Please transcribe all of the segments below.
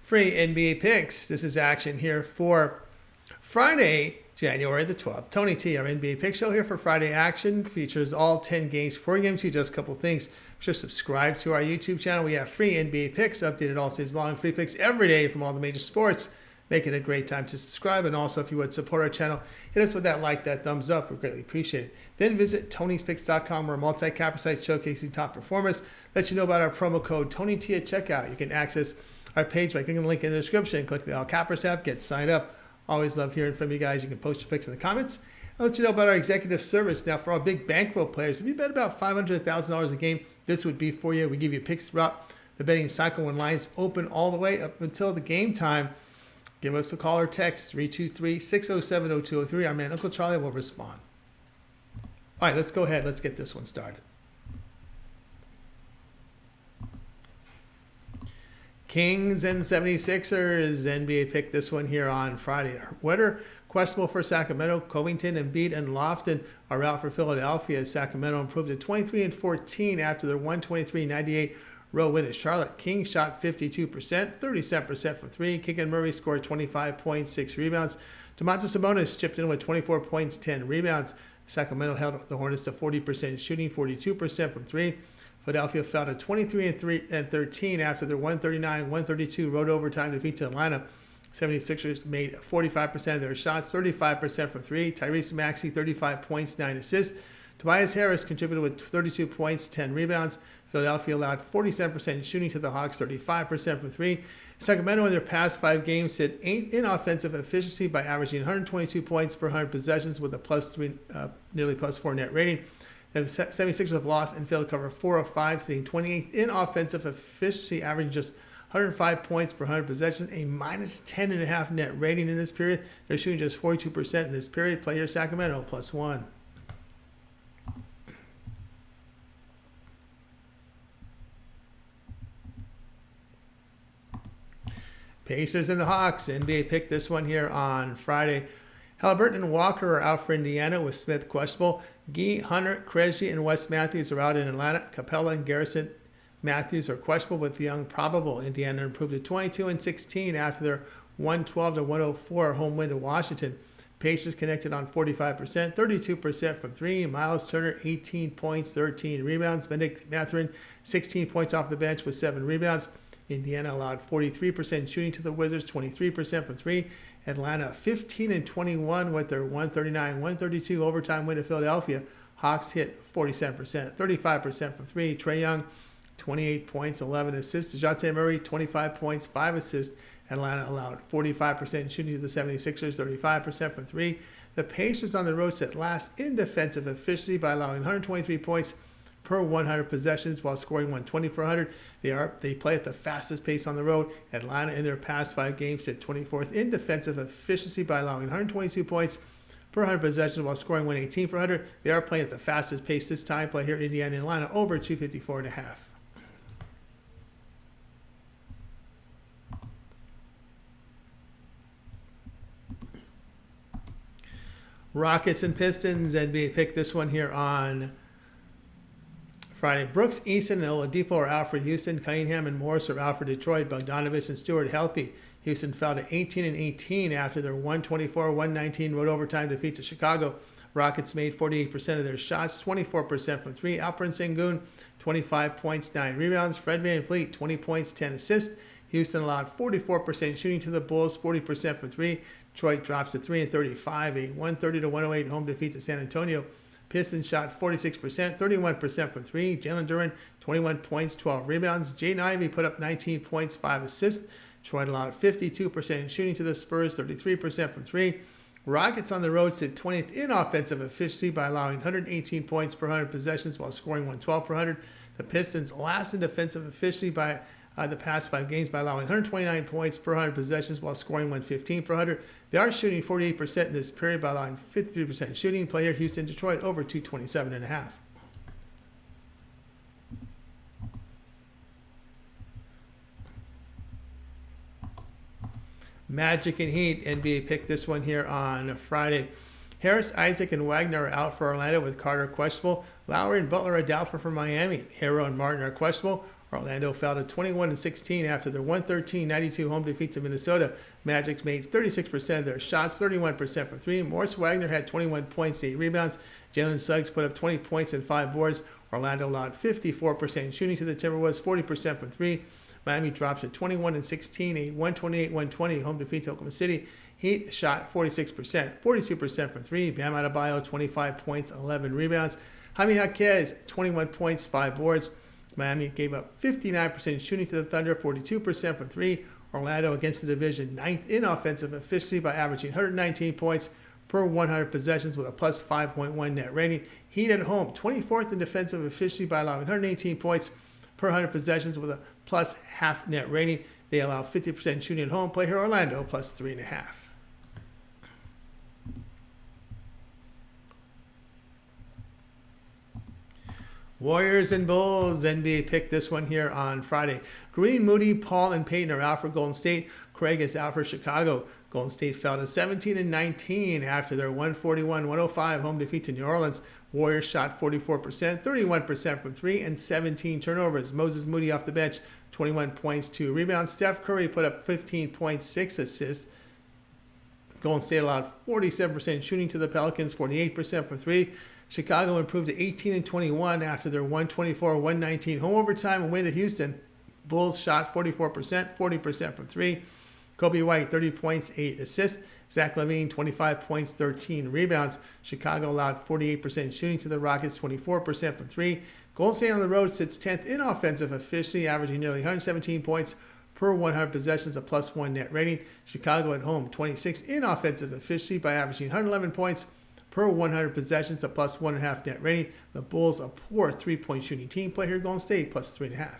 free NBA picks. This is action here for Friday, January the 12th. Tony T, our NBA pick show here for Friday action. Features all 10 games, 4 games. You just a couple things. Be sure to subscribe to our YouTube channel. We have free NBA picks updated all season long. Free picks every day from all the major sports. Make it a great time to subscribe. And also, if you would support our channel, hit us with that like, that thumbs up. We greatly appreciate it. Then visit Tony'sPicks.com. We're a multi-capper site showcasing top performers. Let you know about our promo code TonyT at checkout. You can access our page by clicking the link in the description. Click the All Cappers app. Get signed up. Always love hearing from you guys. You can post your picks in the comments. I'll let you know about our executive service. Now, for our big bankroll players, if you bet about $500,000 a game, this would be for you. We give you picks throughout the betting cycle when lines open all the way up until the game time. Give us a call or text, 323-607-0203. Our man, Uncle Charlie, will respond. All right, let's go ahead. Let's get this one started. Kings and 76ers. NBA pick this one here on Friday. Weather questionable for Sacramento. Covington, Embiid, and Lofton are out for Philadelphia. Sacramento improved to 23-14 after their 123-98 road win at Charlotte. Kings shot 52%, 37% from three. Keegan Murray scored 25 points, 6 rebounds. Domantas Sabonis chipped in with 24 points, 10 rebounds. Sacramento held the Hornets to 40% shooting, 42% from three. Philadelphia fell to 23-13 after their 139-132 road overtime defeat to Atlanta. 76ers made 45% of their shots, 35% from three. Tyrese Maxey, 35 points, 9 assists. Tobias Harris contributed with 32 points, 10 rebounds. Philadelphia allowed 47% shooting to the Hawks, 35% from three. Sacramento in their past 5 games hit 8th in offensive efficiency by averaging 122 points per 100 possessions with a nearly +4 net rating. The 76ers have lost and failed to cover 4 of 5, sitting 28th in offensive efficiency, averaging just 105 points per 100 possessions, a -10.5 net rating in this period. They're shooting just 42% in this period. Play here, Sacramento, +1. Pacers and the Hawks. NBA picked this one here on Friday. Halliburton and Walker are out for Indiana with Smith questionable. Gee, Hunter, Krejci, and Wes Matthews are out in Atlanta. Capella and Garrison Matthews are questionable with Young probable. Indiana improved to 22-16 after their 112-104 home win to Washington. Pacers connected on 45%, 32% from three. Miles Turner, 18 points, 13 rebounds. Benedict Mathurin, 16 points off the bench with 7 rebounds. Indiana allowed 43% shooting to the Wizards, 23% from three. Atlanta 15-21 with their 139-132 overtime win to Philadelphia. Hawks hit 47%, 35% from three. Trae Young, 28 points, 11 assists. DeJounte Murray, 25 points, 5 assists. Atlanta allowed 45% shooting to the 76ers, 35% from three. The Pacers on the road set last in defensive efficiency by allowing 123 points per 100 possessions while scoring 120 per 100. They play at the fastest pace on the road. Atlanta in their past 5 games hit 24th in defensive efficiency by allowing 122 points per 100 possessions while scoring 118 per 100. They are playing at the fastest pace this time. Play here Indiana and Atlanta over 254.5. Rockets and Pistons. NBA pick this one here on Friday. Brooks, Easton, and Oladipo are out for Houston. Cunningham and Morris are out for Detroit. Bogdanovich and Stewart healthy. Houston fell to 18-18 after their 124-119 road overtime defeat to Chicago. Rockets made 48% of their shots, 24% from three. Alperen Sengun, 25 points, 9 rebounds. Fred VanVleet, 20 points, 10 assists. Houston allowed 44% shooting to the Bulls, 40% from three. Detroit drops to 3-35, a 130-108 home defeat to San Antonio. Pistons shot 46%, 31% from three. Jalen Duren, 21 points, 12 rebounds. Jaden Ivey put up 19 points, 5 assists. Detroit allowed 52% shooting to the Spurs, 33% from three. Rockets on the road sit 20th in offensive efficiency by allowing 118 points per 100 possessions while scoring 112 per 100. The Pistons last in defensive efficiency by the past 5 games by allowing 129 points per 100 possessions while scoring 115 per 100. They are shooting 48% in this period by allowing 53% shooting. Player Houston, Detroit over 227.5. Magic and Heat. NBA picked this one here on Friday. Harris, Isaac, and Wagner are out for Orlando with Carter questionable. Lowry and Butler are doubtful for Miami. Harrow and Martin are questionable. Orlando fell to 21-16 after their 113-92 home defeat to Minnesota. Magic made 36% of their shots, 31% from three. Morris Wagner had 21 points, 8 rebounds. Jalen Suggs put up 20 points and 5 boards. Orlando allowed 54% shooting to the Timberwolves, 40% from three. Miami drops to 21-16, a 128-120 home defeat to Oklahoma City. Heat shot 46%, 42% from three. Bam Adebayo, 25 points, 11 rebounds. Jaime Jaquez, 21 points, 5 boards. Miami gave up 59% shooting to the Thunder, 42% from three. Orlando against the division, 9th in offensive efficiency by averaging 119 points per 100 possessions with a plus 5.1 net rating. Heat at home, 24th in defensive efficiency by allowing 118 points per 100 possessions with a plus half net rating. They allow 50% shooting at home. Play here Orlando plus 3.5. Warriors and Bulls, NBA pick this one here on Friday. Green, Moody, Paul, and Payton are out for Golden State. Craig is out for Chicago. Golden State fell to 17-19 after their 141-105 home defeat to New Orleans. Warriors shot 44%, 31% from three, and 17 turnovers. Moses Moody off the bench, 21 points, 2 rebounds. Steph Curry put up 15 points, 6 assists. Golden State allowed 47% shooting to the Pelicans, 48% from three. Chicago improved to 18-21 after their 124-119 home overtime win at Houston. Bulls shot 44%, 40% from three. Kobe White, 30 points, 8 assists. Zach LaVine, 25 points, 13 rebounds. Chicago allowed 48% shooting to the Rockets, 24% from three. Golden State on the road sits 10th in offensive efficiency, averaging nearly 117 points per 100 possessions, a plus 1 net rating. Chicago at home, 26th in offensive efficiency by averaging 111 points per 100 possessions, a plus 1.5 net rating. The Bulls, a poor 3-point shooting team. Play here Golden State plus 3.5.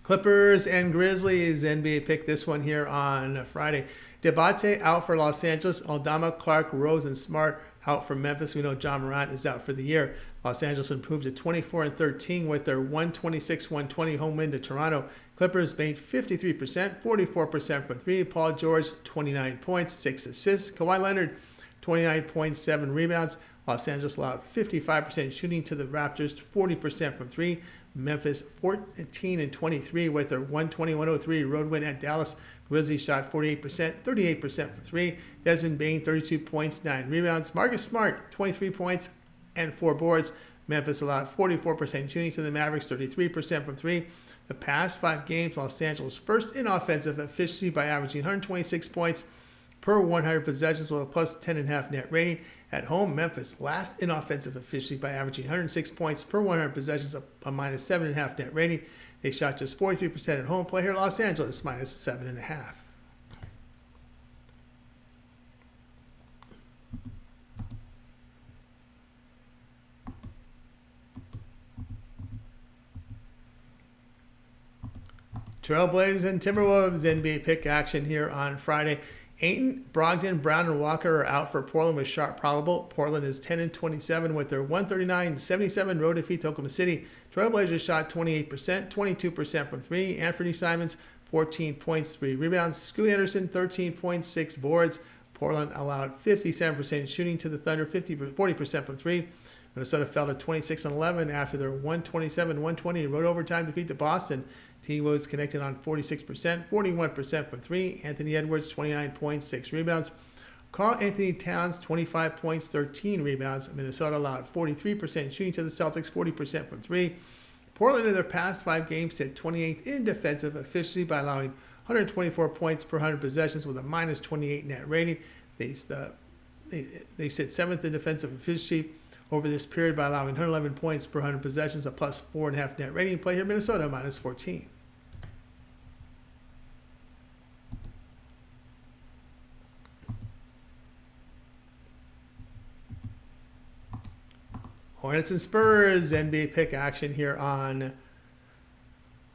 Clippers and Grizzlies, NBA pick this one here on Friday. Debate out for Los Angeles. Aldama, Clark, Rose, and Smart out for Memphis. We know John Morant is out for the year. Los Angeles improved to 24-13 with their 126-120 home win to Toronto. Clippers made 53%, 44% from three. Paul George, 29 points, 6 assists. Kawhi Leonard, 29 points, 7 rebounds. Los Angeles allowed 55% shooting to the Raptors, 40% from three. Memphis 14-23 with their 120-103 road win at Dallas. Grizzlies shot 48%, 38% from three. Desmond Bane, 32 points, 9 rebounds. Marcus Smart, 23 points and 4 boards. Memphis allowed 44% shooting to the Mavericks, 33% from three. The past 5 games, Los Angeles first in offensive efficiency by averaging 126 points per 100 possessions with a plus 10.5 net rating. At home, Memphis last in offensive efficiency by averaging 106 points per 100 possessions, a minus 7.5 net rating. They shot just 43% at home. Play here Los Angeles minus 7.5. Trailblazers and Timberwolves, NBA pick action here on Friday. Ayton, Brogdon, Brown, and Walker are out for Portland with sharp probable. Portland is 10-27 with their 139-77 road defeat to Oklahoma City. Trailblazers shot 28%, 22% from three. Anthony Simons, 14 points, 3 rebounds. Scoot Anderson, 13 points, 6 boards. Portland allowed 57% shooting to the Thunder, 40% from three. Minnesota fell to 26-11 after their 127-120 road overtime defeat to Boston. T. Woods connected on 46%, 41% from three. Anthony Edwards, 29 points, 6 rebounds. Karl Anthony Towns, 25 points, 13 rebounds. Minnesota allowed 43% shooting to the Celtics, 40% from three. Portland in their past 5 games hit 28th in defensive efficiency by allowing 124 points per 100 possessions with a minus 28 net rating. They sit 7th in defensive efficiency over this period by allowing 111 points per 100 possessions, a plus 4.5 net rating. Play here Minnesota minus 14. Hornets and Spurs, NBA pick action here on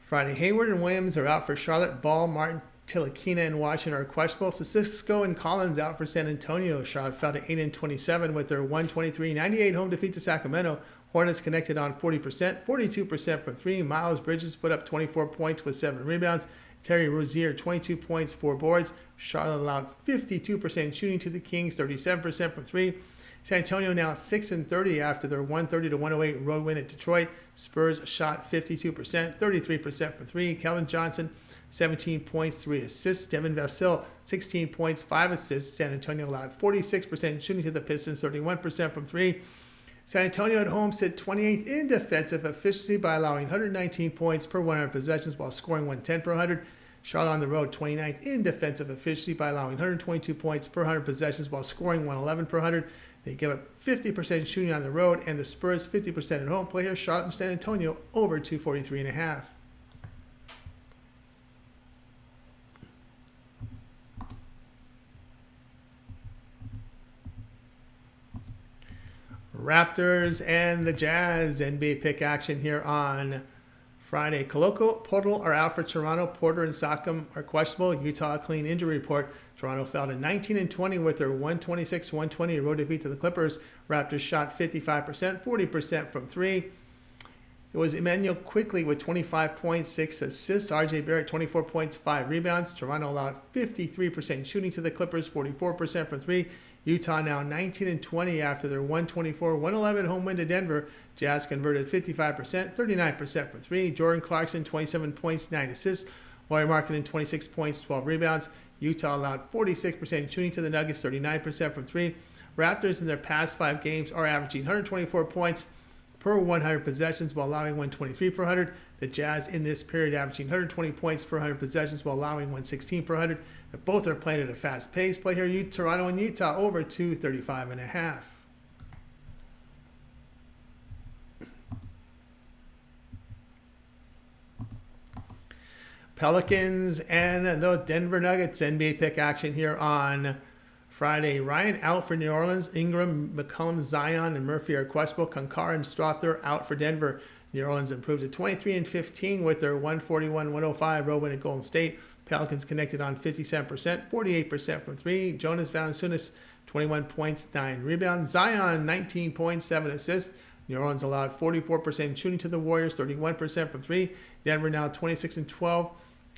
Friday. Hayward and Williams are out for Charlotte. Ball, Martin, Tilakina, and Washington are questionable. Cisco and Collins out for San Antonio. Charlotte fell to 8-27 with their 123-98 home defeat to Sacramento. Hornets connected on 40%, 42% from three. Miles Bridges put up 24 points with 7 rebounds. Terry Rozier, 22 points, 4 boards. Charlotte allowed 52% shooting to the Kings, 37% from 3. San Antonio now 6-30 after their 130-108 road win at Detroit. Spurs shot 52%, 33% from 3. Kellen Johnson, 17 points, 3 assists. Devin Vassell, 16 points, 5 assists. San Antonio allowed 46% shooting to the Pistons, 31% from 3. San Antonio at home sit 28th in defensive efficiency by allowing 119 points per 100 possessions while scoring 110 per 100. Charlotte on the road 29th in defensive efficiency by allowing 122 points per 100 possessions while scoring 111 per 100. They give up 50% shooting on the road, and the Spurs 50% at home. Play here, Charlotte and San Antonio over 243.5. Raptors and the Jazz NBA pick action here on Friday. Koloko, Portal are out for Toronto. Porter and Siakam are questionable. Utah clean injury report. Toronto fell to 19-20 with their 126-120 road defeat to the Clippers. Raptors shot 55%, 40% from 3. It was Emmanuel Quickley with 25 points, 6 assists. RJ Barrett, 24 points, 5 rebounds. Toronto allowed 53% shooting to the Clippers, 44% from 3. Utah now 19-20 after their 124-111 home win to Denver. Jazz converted 55%, 39% from 3. Jordan Clarkson, 27 points, 9 assists. Lauri Markkanen, 26 points, 12 rebounds. Utah allowed 46% shooting to the Nuggets, 39% from 3. Raptors in their past 5 games are averaging 124 points per 100 possessions while allowing 123 per 100. The Jazz in this period averaging 120 points per 100 possessions while allowing 116 per 100. Both are playing at a fast pace. Play here, Toronto and Utah over 235.5. Pelicans and the Denver Nuggets NBA pick action here on Friday. Ryan out for New Orleans. Ingram, McCollum, Zion, and Murphy are questionable. Concard and Strother out for Denver. New Orleans improved to 23-15 with their 141-105 road win at Golden State. Pelicans connected on 57%, 48% from 3. Jonas Valanciunas, 21 points, 9 rebounds. Zion, 19 points, 7 assists. New Orleans allowed 44% shooting to the Warriors, 31% from 3. Denver now 26-12,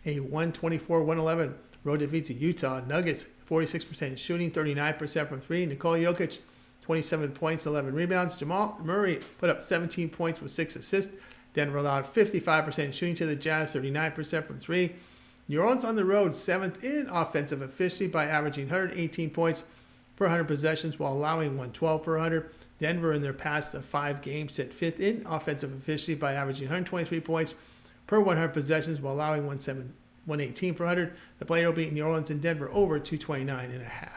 a 124-111 road defeat to Utah. Nuggets, 46% shooting, 39% from 3. Nikola Jokic, 27 points, 11 rebounds. Jamal Murray put up 17 points with 6 assists. Denver allowed 55% shooting to the Jazz, 39% from 3. New Orleans on the road, 7th in offensive efficiency by averaging 118 points per 100 possessions while allowing 112 per 100. Denver in their past 5 games sit 5th in offensive efficiency by averaging 123 points per 100 possessions while allowing 118 per 100. The player will beat New Orleans and Denver over 229.5.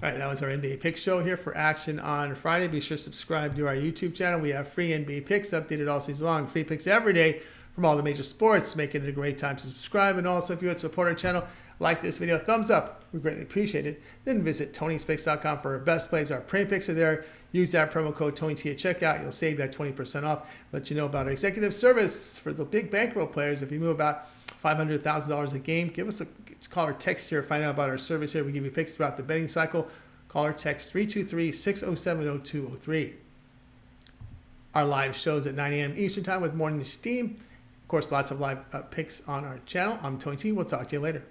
All right, that was our NBA Pick Show here for action on Friday. Be sure to subscribe to our YouTube channel. We have free NBA picks updated all season long. Free picks every day from all the major sports, making it a great time to subscribe. And also, if you would support our channel, like this video, thumbs up. We greatly appreciate it. Then visit Tony'sPicks.com for our best plays. Our print picks are there. Use that promo code TonyT at checkout. You'll save that 20% off. Let you know about our executive service for the big bankroll players. If you move about $500,000 a game, give us a call or text here. Find out about our service here. We give you picks throughout the betting cycle. Call or text 323-607-0203. Our live shows at 9 a.m. Eastern Time with Morning Steam. Of course, lots of live picks on our channel. I'm Tony T. We'll talk to you later.